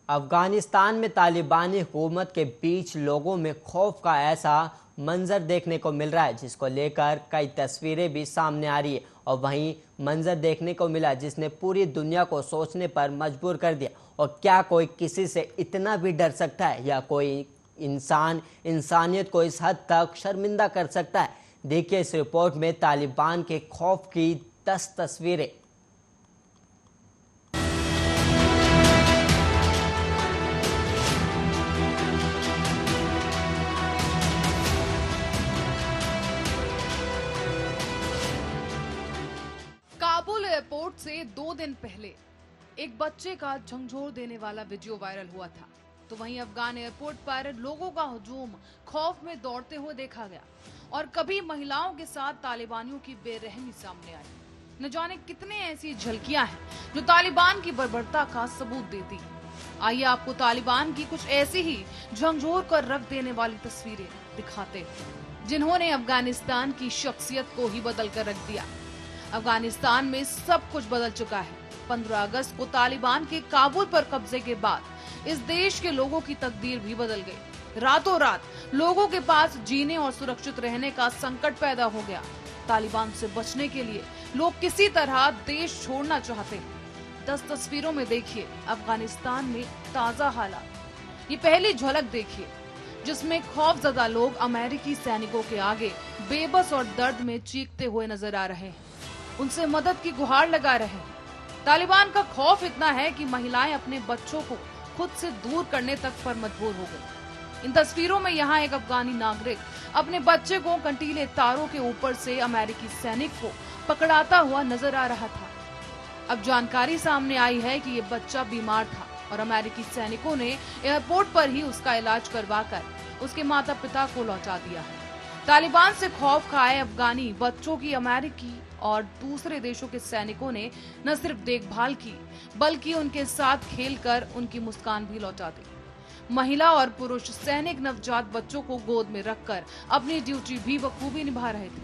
अफगानिस्तान में तालिबानी हुकूमत के बीच लोगों में खौफ का ऐसा मंजर देखने को मिल रहा है जिसको लेकर कई तस्वीरें भी सामने आ रही है। और वहीं मंजर देखने को मिला जिसने पूरी दुनिया को सोचने पर मजबूर कर दिया। और क्या कोई किसी से इतना भी डर सकता है या कोई इंसान इंसानियत को इस हद तक शर्मिंदा कर सकता है? देखिए इस रिपोर्ट में तालिबान के खौफ की 10 तस्वीरें। काबुल एयरपोर्ट से 2 दिन पहले एक बच्चे का झंझोर देने वाला वीडियो वायरल हुआ था, तो वहीं अफगान एयरपोर्ट पर लोगों का हुजूम खौफ में दौड़ते हुए देखा गया और कभी महिलाओं के साथ तालिबानियों की बेरहमी सामने आई। न जाने कितने ऐसी झलकियां हैं जो तालिबान की बर्बरता का सबूत देती। आइए आपको तालिबान की कुछ ऐसी ही झंझोर कर रख देने वाली तस्वीरें दिखाते हैं जिन्होंने अफगानिस्तान की शख्सियत को ही बदल कर रख दिया। अफगानिस्तान में सब कुछ बदल चुका है। 15 अगस्त को तालिबान के काबुल पर कब्जे के बाद इस देश के लोगों की तकदीर भी बदल गई। रातों रात लोगों के पास जीने और सुरक्षित रहने का संकट पैदा हो गया। तालिबान से बचने के लिए लोग किसी तरह देश छोड़ना चाहते हैं। 10 तस्वीरों में देखिए अफगानिस्तान में ताजा हालात। ये पहली झलक देखिए जिसमें खौफजदा लोग अमेरिकी सैनिकों के आगे बेबस और दर्द में चीखते हुए नजर आ रहे हैं, उनसे मदद की गुहार लगा रहे हैं। तालिबान का खौफ इतना है कि महिलाएं अपने बच्चों को खुद से दूर करने तक पर मजबूर हो गई। इन तस्वीरों में यहाँ एक अफगानी नागरिक अपने बच्चे को कंटीले तारों के ऊपर से अमेरिकी सैनिक को पकड़ाता हुआ नजर आ रहा था। अब जानकारी सामने आई है कि ये बच्चा बीमार था और अमेरिकी सैनिकों ने एयरपोर्ट पर ही उसका इलाज करवाकर उसके माता पिता को लौटा दिया है। तालिबान से खौफ खाए अफगानी बच्चों की अमेरिकी और दूसरे देशों के सैनिकों ने न सिर्फ देखभाल की बल्कि उनके साथ खेलकर उनकी मुस्कान भी लौटा दी। महिला और पुरुष सैनिक नवजात बच्चों को गोद में रखकर अपनी ड्यूटी भी बखूबी निभा रहे थे।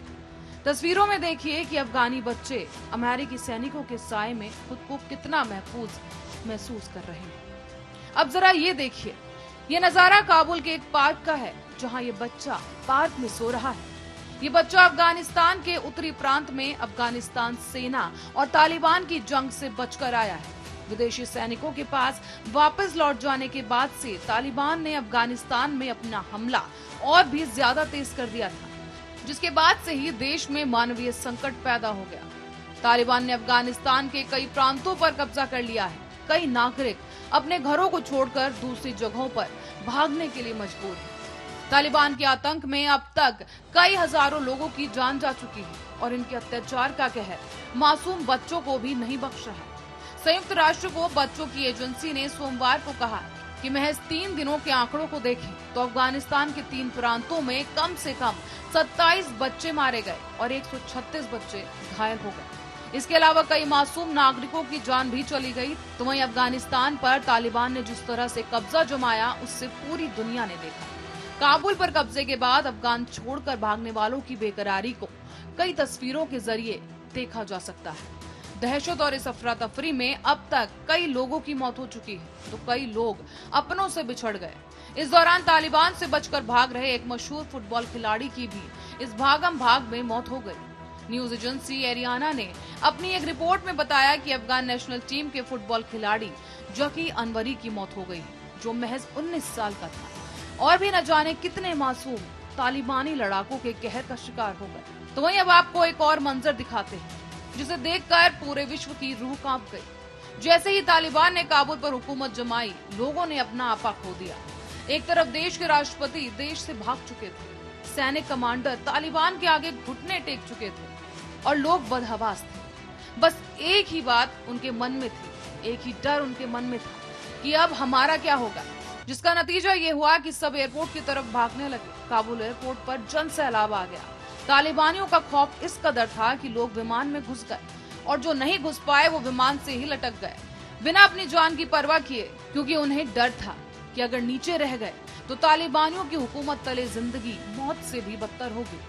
तस्वीरों में देखिए कि अफगानी बच्चे अमेरिकी सैनिकों के साए में खुद को कितना महफूज महसूस कर रहे हैं। अब जरा ये देखिए, ये नजारा काबुल के एक पार्क का है जहां ये बच्चा पार्क में सो रहा है। ये बच्चा अफगानिस्तान के उत्तरी प्रांत में अफगानिस्तान सेना और तालिबान की जंग से बचकर आया है। विदेशी सैनिकों के पास वापस लौट जाने के बाद से तालिबान ने अफगानिस्तान में अपना हमला और भी ज्यादा तेज कर दिया था, जिसके बाद से ही देश में मानवीय संकट पैदा हो गया। तालिबान ने अफगानिस्तान के कई प्रांतों पर कब्जा कर लिया है। कई नागरिक अपने घरों को छोड़कर दूसरी जगहों पर भागने के लिए मजबूर हैं। तालिबान के आतंक में अब तक कई हजारों लोगों की जान जा चुकी है और इनके अत्याचार का कहर मासूम बच्चों को भी नहीं बख्शा है। संयुक्त राष्ट्र को बच्चों की एजेंसी ने सोमवार को कहा कि महज 3 दिनों के आंकड़ों को देखें तो अफगानिस्तान के 3 प्रांतों में कम से कम 27 बच्चे मारे गए और 136 बच्चे घायल हो गए। इसके अलावा कई मासूम नागरिकों की जान भी चली गई। तो वहीं अफगानिस्तान पर तालिबान ने जिस तरह से कब्जा जमाया उससे पूरी दुनिया ने देखा। काबुल पर कब्जे के बाद अफगान छोड़कर भागने वालों की बेकरारी को कई तस्वीरों के जरिए देखा जा सकता है। दहशत और इस अफरा तफरी में अब तक कई लोगों की मौत हो चुकी है तो कई लोग अपनों से बिछड़ गए। इस दौरान तालिबान से बचकर भाग रहे एक मशहूर फुटबॉल खिलाड़ी की भी इस भागम भाग में मौत हो गई। न्यूज एजेंसी एरियाना ने अपनी एक रिपोर्ट में बताया कि अफगान नेशनल टीम के फुटबॉल खिलाड़ी जकी अनवरी की मौत हो गई, जो महज 19 साल का था। और भी न जाने कितने मासूम तालिबानी लड़ाकों के कहर का शिकार हो गए। तो वहीं अब आपको एक और मंजर दिखाते हैं जिसे देखकर पूरे विश्व की रूह कांप गई। जैसे ही तालिबान ने काबुल पर हुकूमत जमाई, लोगों ने अपना आपा खो दिया। एक तरफ देश के राष्ट्रपति देश से भाग चुके थे, सैनिक कमांडर तालिबान के आगे घुटने टेक चुके थे और लोग बदहवास थे। बस एक ही बात उनके मन में थी, एक ही डर उनके मन में था कि अब हमारा क्या होगा, जिसका नतीजा ये हुआ कि सब एयरपोर्ट की तरफ भागने लगे। काबुल एयरपोर्ट पर जन सैलाब आ गया। तालिबानियों का खौफ इस कदर था कि लोग विमान में घुस गए और जो नहीं घुस पाए वो विमान से ही लटक गए बिना अपनी जान की परवाह किए, क्योंकि उन्हें डर था कि अगर नीचे रह गए तो तालिबानियों की हुकूमत तले जिंदगी मौत से भी बदतर होगी।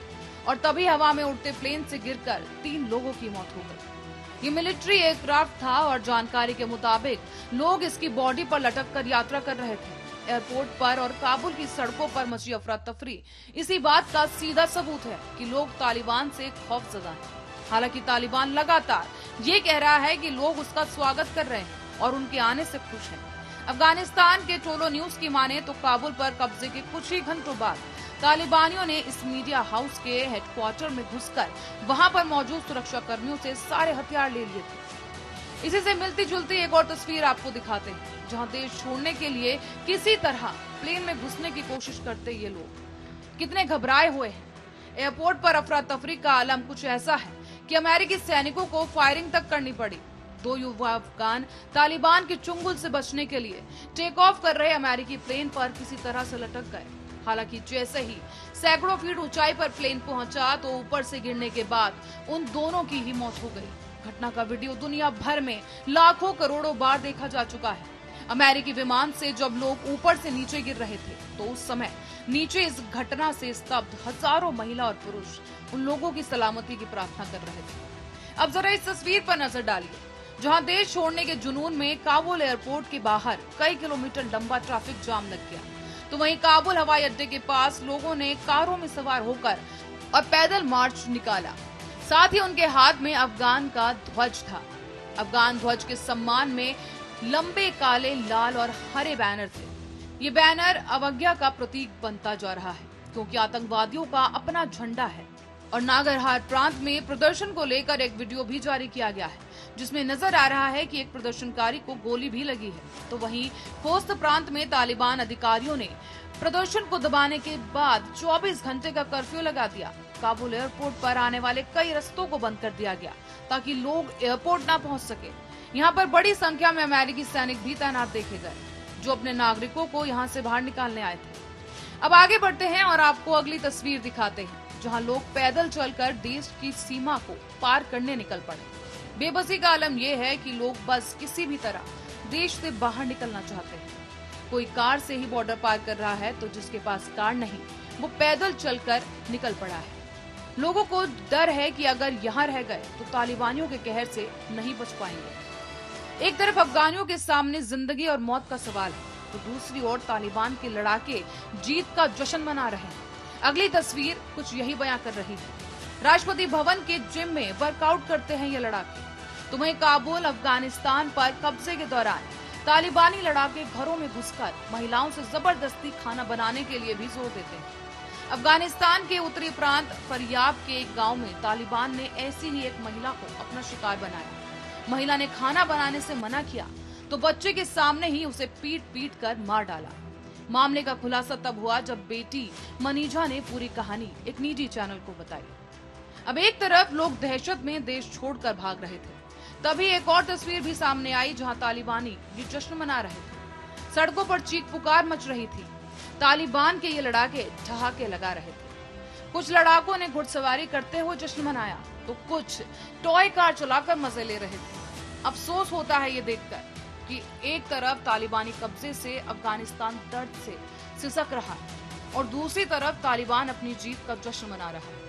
और तभी हवा में उड़ते प्लेन से गिरकर 3 लोगों की मौत हो गई। ये मिलिट्री एयरक्राफ्ट था और जानकारी के मुताबिक लोग इसकी बॉडी पर लटक कर यात्रा कर रहे थे। एयरपोर्ट पर और काबुल की सड़कों पर मची अफरा तफरी इसी बात का सीधा सबूत है कि लोग तालिबान से खौफजदा हैं। हालांकि तालिबान लगातार ये कह रहा है कि लोग उसका स्वागत कर रहे हैं और उनके आने से खुश हैं। अफगानिस्तान के टोलो न्यूज की माने तो काबुल पर कब्जे के कुछ ही घंटों बाद तालिबानियों ने इस मीडिया हाउस के हेडक्वार्टर में घुसकर वहां पर मौजूद सुरक्षा कर्मियों से सारे हथियार ले लिए थे। इसी से मिलती जुलती एक और तस्वीर आपको दिखाते हैं, जहां देश छोड़ने के लिए किसी तरह प्लेन में घुसने की कोशिश करते ये लोग कितने घबराए हुए हैं। एयरपोर्ट पर अफरा तफरी का आलम कुछ ऐसा है कि अमेरिकी सैनिकों को फायरिंग तक करनी पड़ी। 2 युवा अफगान तालिबान के चुंगल से बचने के लिए टेक ऑफ कर रहे अमेरिकी प्लेन पर किसी तरह से लटक गए। हालांकि जैसे ही सैकड़ों फीट ऊंचाई पर प्लेन पहुंचा तो ऊपर से गिरने के बाद उन दोनों की ही मौत हो गई। घटना का वीडियो दुनिया भर में लाखों करोड़ों बार देखा जा चुका है। अमेरिकी विमान से जब लोग ऊपर से नीचे गिर रहे थे तो उस समय नीचे इस घटना से स्तब्ध हजारों महिला और पुरुष उन लोगों की सलामती की प्रार्थना कर रहे थे। अब जरा इस तस्वीर पर नजर डालिए, जहां देश छोड़ने के जुनून में काबुल एयरपोर्ट के बाहर कई किलोमीटर लंबा ट्रैफिक जाम लग गया, तो वहीं काबुल हवाई अड्डे के पास लोगों ने कारों में सवार होकर और पैदल मार्च निकाला। साथ ही उनके हाथ में अफगान का ध्वज था। अफगान ध्वज के सम्मान में लंबे काले, लाल और हरे बैनर थे। ये बैनर अवज्ञा का प्रतीक बनता जा रहा है, क्योंकि आतंकवादियों का अपना झंडा है। और नागरहार प्रांत में प्रदर्शन को लेकर एक वीडियो भी जारी किया गया है, जिसमें नजर आ रहा है कि एक प्रदर्शनकारी को गोली भी लगी है। तो वहीं खोस्त प्रांत में तालिबान अधिकारियों ने प्रदर्शन को दबाने के बाद 24 घंटे का कर्फ्यू लगा दिया। काबुल एयरपोर्ट पर आने वाले कई रास्तों को बंद कर दिया गया ताकि लोग एयरपोर्ट ना पहुंच सके। यहाँ पर बड़ी संख्या में अमेरिकी सैनिक भी तैनात देखे गए, जो अपने नागरिकों को यहाँ से बाहर निकालने आए थे। अब आगे बढ़ते हैं और आपको अगली तस्वीर दिखाते हैं, जहाँ लोग पैदल चलकर देश की सीमा को पार करने निकल पड़े। बेबसी का आलम यह है कि लोग बस किसी भी तरह देश से बाहर निकलना चाहते हैं। कोई कार से ही बॉर्डर पार कर रहा है, तो जिसके पास कार नहीं वो पैदल चलकर निकल पड़ा है। लोगों को डर है कि अगर यहाँ रह गए तो तालिबानियों के कहर से नहीं बच पाएंगे। एक तरफ अफगानियों के सामने जिंदगी और मौत का सवाल है, तो दूसरी ओर तालिबान के लड़ाके जीत का जश्न मना रहे हैं। अगली तस्वीर कुछ यही बयां कर रही है। राष्ट्रपति भवन के जिम में वर्कआउट करते हैं ये लड़ाके। तो वहीं काबुल अफगानिस्तान पर कब्जे के दौरान तालिबानी लड़ाके घरों में घुसकर महिलाओं से जबरदस्ती खाना बनाने के लिए भी जोर देते हैं। अफगानिस्तान के उत्तरी प्रांत फरियाब के एक गांव में तालिबान ने ऐसी ही एक महिला को अपना शिकार बनाया। महिला ने खाना बनाने से मना किया तो बच्चे के सामने ही उसे पीट पीट कर मार डाला। मामले का खुलासा तब हुआ जब बेटी मनीजा ने पूरी कहानी एक निजी चैनल को बताई। अब एक तरफ लोग दहशत में देश छोड़कर भाग रहे थे, तभी एक और तस्वीर भी सामने आई जहां तालिबानी ये जश्न मना रहे थे। सड़कों पर चीख पुकार मच रही थी। तालिबान के ये लड़ाके ठहाके लगा रहे थे। कुछ लड़ाकों ने घुड़सवारी करते हुए जश्न मनाया, तो कुछ टॉय कार चलाकर मजे ले रहे थे। अफसोस होता है ये देखकर कि एक तरफ तालिबानी कब्जे से अफगानिस्तान दर्द से सिसक रहा है और दूसरी तरफ तालिबान अपनी जीत का जश्न मना रहा है।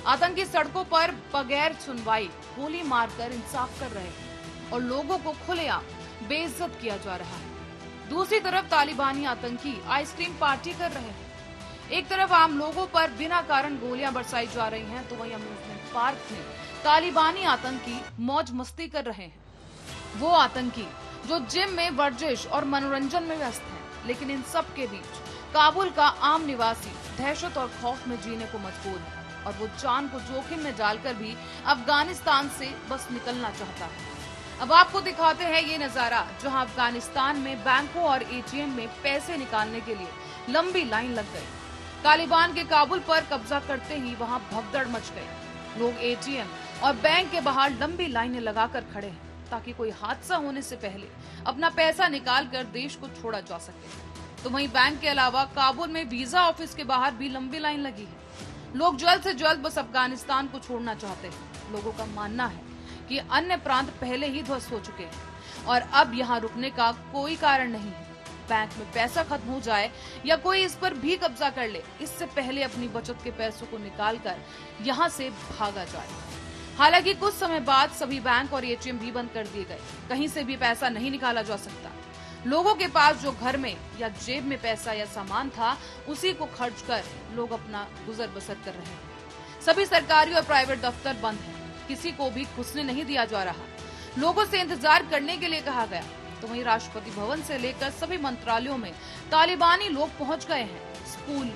आतंकी सड़कों पर बगैर सुनवाई गोली मारकर इंसाफ कर रहे हैं और लोगों को खुलेआम बेइज्जत किया जा रहा है। दूसरी तरफ तालिबानी आतंकी आइसक्रीम पार्टी कर रहे हैं। एक तरफ आम लोगों पर बिना कारण गोलियां बरसाई जा रही हैं, तो वहीं अम्यूजमेंट पार्क में तालिबानी आतंकी मौज मस्ती कर रहे हैं। वो आतंकी जो जिम में वर्जिश और मनोरंजन में व्यस्त हैं, लेकिन इन सब के बीच काबुल का आम निवासी दहशत और खौफ में जीने को मजबूर है और वो जान को जोखिम में डालकर भी अफगानिस्तान से बस निकलना चाहता है। अब आपको दिखाते हैं ये नजारा, जहां अफगानिस्तान में बैंकों और एटीएम में पैसे निकालने के लिए लंबी लाइन लग गई। तालिबान के काबुल पर कब्जा करते ही वहां भगदड़ मच गई। लोग एटीएम और बैंक के बाहर लंबी लाइनें लगाकर खड़े हैं ताकि कोई हादसा होने से पहले अपना पैसा निकाल कर देश को छोड़ा जा सके। तो वहीं बैंक के अलावा काबुल में वीजा ऑफिस के बाहर भी लंबी लाइन लगी है। लोग जल्द से जल्द बस अफगानिस्तान को छोड़ना चाहते हैं। लोगों का मानना है कि अन्य प्रांत पहले ही ध्वस्त हो चुके हैं और अब यहाँ रुकने का कोई कारण नहीं है। बैंक में पैसा खत्म हो जाए या कोई इस पर भी कब्जा कर ले, इससे पहले अपनी बचत के पैसों को निकालकर यहाँ से भागा जाए। हालांकि कुछ समय बाद सभी बैंक और एटीएम भी बंद कर दिए गए। कहीं से भी पैसा नहीं निकाला जा सकता। लोगों के पास जो घर में या जेब में पैसा या सामान था, उसी को खर्च कर लोग अपना गुजर बसर कर रहे हैं। सभी सरकारी और प्राइवेट दफ्तर बंद हैं। किसी को भी घुसने नहीं दिया जा रहा। लोगों से इंतजार करने के लिए कहा गया। तो वहीं राष्ट्रपति भवन से लेकर सभी मंत्रालयों में तालिबानी लोग पहुंच गए हैं। स्कूल,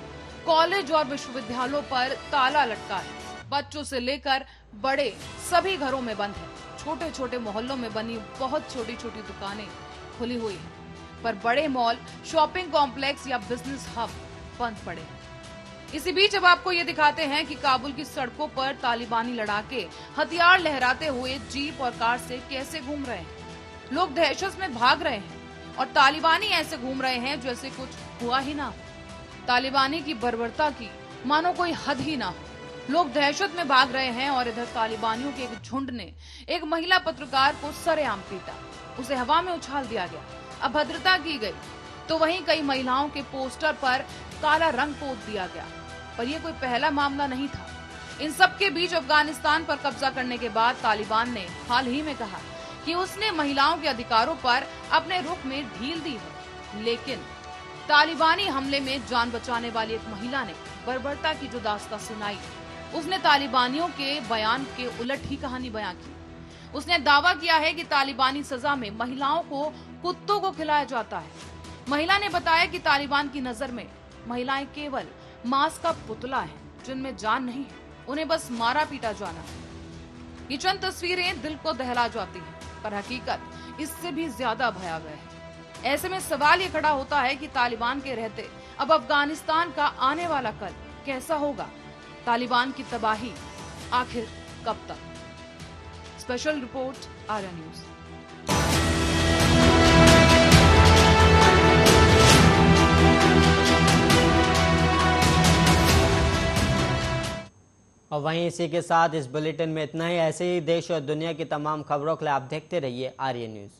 कॉलेज और विश्वविद्यालयों पर ताला लटका है। बच्चों से लेकर बड़े सभी घरों में बंद है। छोटे छोटे मोहल्लों में बनी बहुत छोटी छोटी दुकानें खुली हुई हैं, पर बड़े मॉल, शॉपिंग कॉम्प्लेक्स या बिजनेस हब बंद पड़े हैं। इसी बीच अब आपको ये दिखाते हैं कि काबुल की सड़कों पर तालिबानी लड़ाके हथियार लहराते हुए जीप और कार से कैसे घूम रहे हैं। लोग दहशत में भाग रहे हैं और तालिबानी ऐसे घूम रहे हैं जैसे कुछ हुआ ही ना हो। तालिबानी की बर्बरता की मानो कोई हद ही ना हो। लोग दहशत में भाग रहे हैं और इधर तालिबानियों के एक झुंड ने एक महिला पत्रकार को सरेआम पीटा। उसे हवा में उछाल दिया गया, अभद्रता की गई। तो वहीं कई महिलाओं के पोस्टर पर काला रंग पोत दिया गया। पर यह कोई पहला मामला नहीं था। इन सब के बीच अफगानिस्तान पर कब्जा करने के बाद तालिबान ने हाल ही में कहा कि उसने महिलाओं के अधिकारों पर अपने रुख में ढील दी है। लेकिन तालिबानी हमले में जान बचाने वाली एक महिला ने बर्बरता की जो दास्तां सुनाई, उसने तालिबानियों के बयान के उलट ही कहानी बयां की। उसने दावा किया है कि तालिबानी सजा में महिलाओं को कुत्तों को खिलाया जाता है। महिला ने बताया कि तालिबान की नजर में महिलाएं केवल मांस का पुतला है, जिनमें जान नहीं है। उन्हें बस मारा पीटा जाना है। ये चंद तस्वीरें दिल को दहला जाती हैं, पर हकीकत इससे भी ज्यादा भयावह है। ऐसे में सवाल ये खड़ा होता है कि तालिबान के रहते अब अफगानिस्तान का आने वाला कल कैसा होगा? तालिबान की तबाही आखिर कब तक? Special report, Arya news. और वहीं इसी के साथ इस बुलेटिन में इतना ही। ऐसे ही देश और दुनिया की तमाम खबरों के लिए आप देखते रहिए आर्या न्यूज।